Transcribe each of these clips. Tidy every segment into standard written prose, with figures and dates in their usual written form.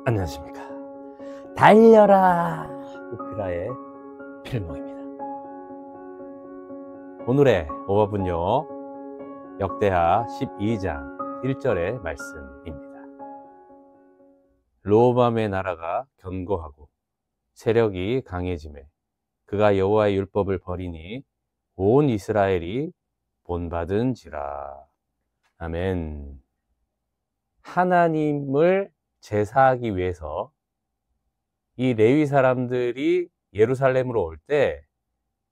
안녕하십니까. 달려라 우피라의 필목입니다. 오늘의 오법은요, 역대하 12장 1절의 말씀입니다. 르호보암의 나라가 견고하고 세력이 강해지매 그가 여호와의 율법을 버리니 온 이스라엘이 본받은지라. 아멘. 하나님을 제사하기 위해서 이 레위 사람들이 예루살렘으로 올 때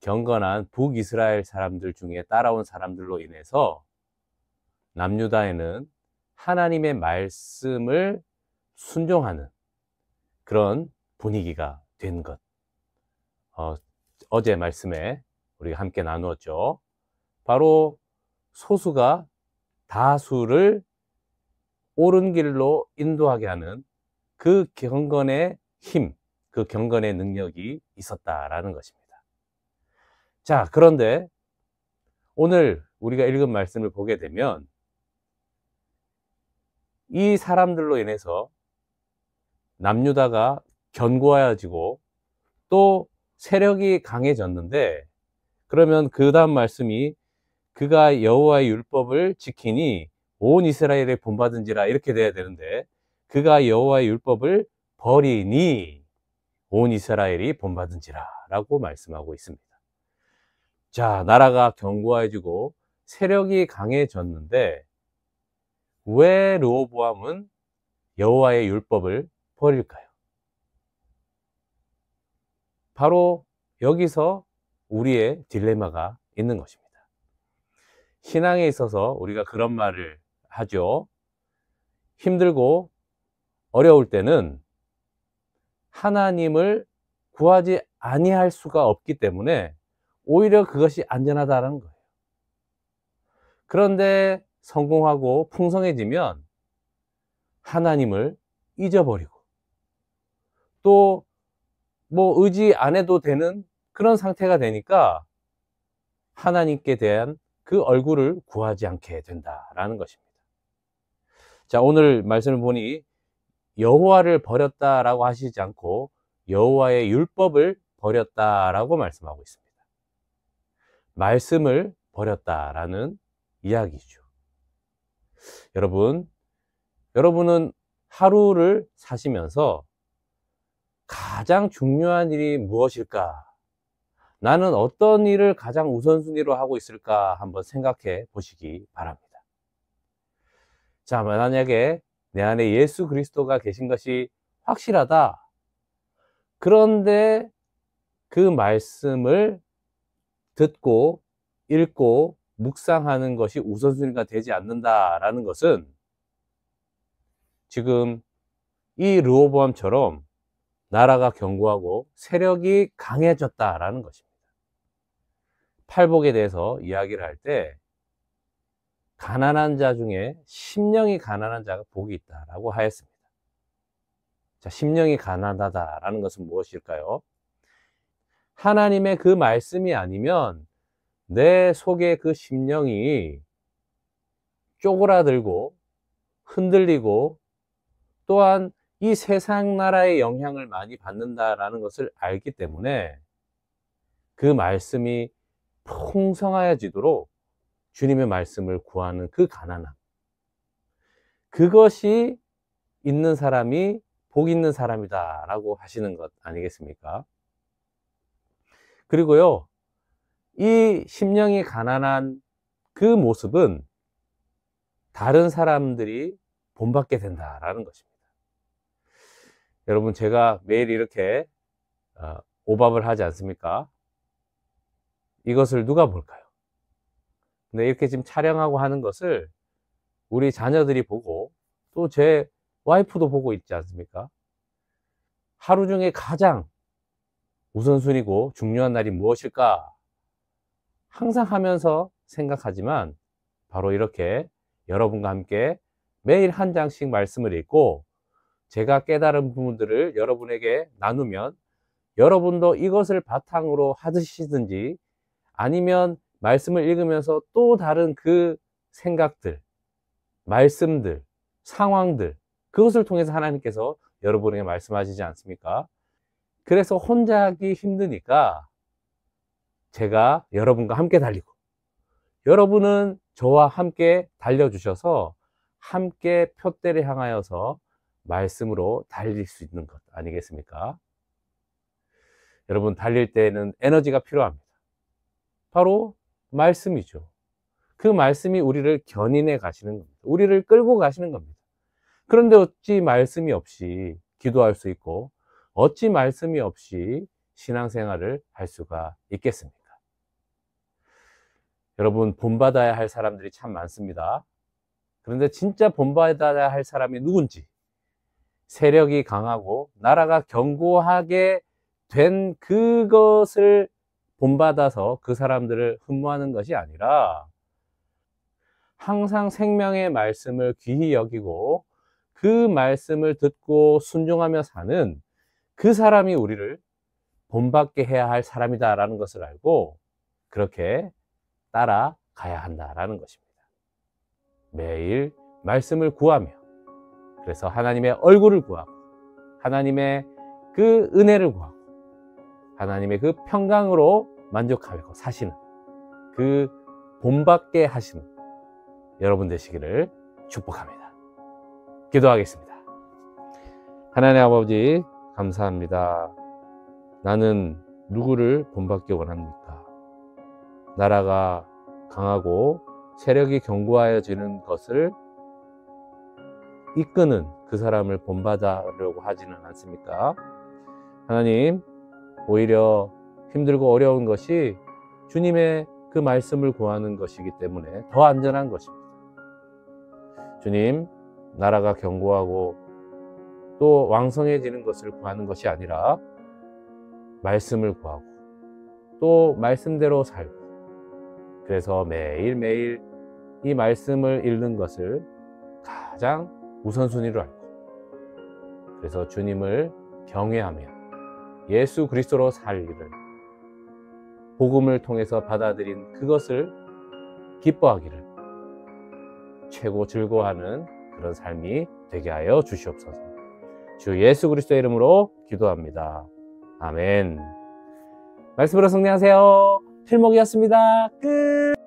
경건한 북이스라엘 사람들 중에 따라온 사람들로 인해서 남유다에는 하나님의 말씀을 순종하는 그런 분위기가 된 것, 어제 말씀에 우리가 함께 나누었죠. 바로 소수가 다수를 옳은 길로 인도하게 하는 그 경건의 힘, 그 경건의 능력이 있었다라는 것입니다. 자, 그런데 오늘 우리가 읽은 말씀을 보게 되면 이 사람들로 인해서 남유다가 견고해지고 또 세력이 강해졌는데, 그러면 그 다음 말씀이 그가 여호와의 율법을 지키니 온 이스라엘에 본받은지라 이렇게 돼야 되는데, 그가 여호와의 율법을 버리니 온 이스라엘이 본받은지라 라고 말씀하고 있습니다. 자, 나라가 견고해지고 세력이 강해졌는데 왜 르호보암은 여호와의 율법을 버릴까요? 바로 여기서 우리의 딜레마가 있는 것입니다. 신앙에 있어서 우리가 그런 말을 하죠. 힘들고 어려울 때는 하나님을 구하지 아니할 수가 없기 때문에 오히려 그것이 안전하다는 거예요. 그런데 성공하고 풍성해지면 하나님을 잊어버리고 또 의지 안 해도 되는 그런 상태가 되니까 하나님께 대한 그 얼굴을 구하지 않게 된다라는 것입니다. 자, 오늘 말씀을 보니 여호와를 버렸다라고 하시지 않고 여호와의 율법을 버렸다라고 말씀하고 있습니다. 말씀을 버렸다라는 이야기죠. 여러분은 하루를 사시면서 가장 중요한 일이 무엇일까? 나는 어떤 일을 가장 우선순위로 하고 있을까? 한번 생각해 보시기 바랍니다. 자, 만약에 내 안에 예수 그리스도가 계신 것이 확실하다. 그런데 그 말씀을 듣고 읽고 묵상하는 것이 우선순위가 되지 않는다라는 것은 지금 이 르호보암처럼 나라가 견고하고 세력이 강해졌다라는 것입니다. 팔복에 대해서 이야기를 할 때 가난한 자 중에 심령이 가난한 자가 복이 있다라고 하였습니다. 자, 심령이 가난하다라는 것은 무엇일까요? 하나님의 그 말씀이 아니면 내 속에 그 심령이 쪼그라들고 흔들리고 또한 이 세상 나라의 영향을 많이 받는다라는 것을 알기 때문에 그 말씀이 풍성해지도록 주님의 말씀을 구하는 그 가난함, 그것이 있는 사람이 복 있는 사람이다 라고 하시는 것 아니겠습니까? 그리고요, 이 심령이 가난한 그 모습은 다른 사람들이 본받게 된다라는 것입니다. 여러분, 제가 매일 이렇게 오밥을 하지 않습니까? 이것을 누가 볼까요? 근데 이렇게 지금 촬영하고 하는 것을 우리 자녀들이 보고 또 제 와이프도 보고 있지 않습니까? 하루 중에 가장 우선순위고 중요한 날이 무엇일까? 항상 하면서 생각하지만 바로 이렇게 여러분과 함께 매일 한 장씩 말씀을 읽고 제가 깨달은 부분들을 여러분에게 나누면 여러분도 이것을 바탕으로 하시든지 아니면 말씀을 읽으면서 또 다른 그 생각들, 말씀들, 상황들, 그것을 통해서 하나님께서 여러분에게 말씀하시지 않습니까? 그래서 혼자 하기 힘드니까 제가 여러분과 함께 달리고, 여러분은 저와 함께 달려주셔서 함께 표대를 향하여서 말씀으로 달릴 수 있는 것 아니겠습니까? 여러분, 달릴 때에는 에너지가 필요합니다. 바로 말씀이죠. 그 말씀이 우리를 견인해 가시는 겁니다. 우리를 끌고 가시는 겁니다. 그런데 어찌 말씀이 없이 기도할 수 있고, 어찌 말씀이 없이 신앙생활을 할 수가 있겠습니까? 여러분, 본받아야 할 사람들이 참 많습니다. 그런데 진짜 본받아야 할 사람이 누군지, 세력이 강하고 나라가 견고하게 된 그것을 본받아서 그 사람들을 흠모하는 것이 아니라, 항상 생명의 말씀을 귀히 여기고 그 말씀을 듣고 순종하며 사는 그 사람이 우리를 본받게 해야 할 사람이다라는 것을 알고 그렇게 따라가야 한다라는 것입니다. 매일 말씀을 구하며, 그래서 하나님의 얼굴을 구하고, 하나님의 그 은혜를 구하고, 하나님의 그 평강으로 만족하고 사시는 그 본받게 하시는 여러분 되시기를 축복합니다. 기도하겠습니다. 하나님 아버지, 감사합니다. 나는 누구를 본받기 원합니까? 나라가 강하고 세력이 견고해지는 것을 이끄는 그 사람을 본받으려고 하지는 않습니까? 하나님, 오히려 힘들고 어려운 것이 주님의 그 말씀을 구하는 것이기 때문에 더 안전한 것입니다. 주님, 나라가 견고하고 또 왕성해지는 것을 구하는 것이 아니라 말씀을 구하고 또 말씀대로 살고, 그래서 매일매일 이 말씀을 읽는 것을 가장 우선순위로 알고, 그래서 주님을 경외하며 예수 그리스도로 살기를, 복음을 통해서 받아들인 그것을 기뻐하기를 최고 즐거워하는 그런 삶이 되게 하여 주시옵소서. 주 예수 그리스도의 이름으로 기도합니다. 아멘. 말씀으로 승리하세요. 필목이었습니다. 끝.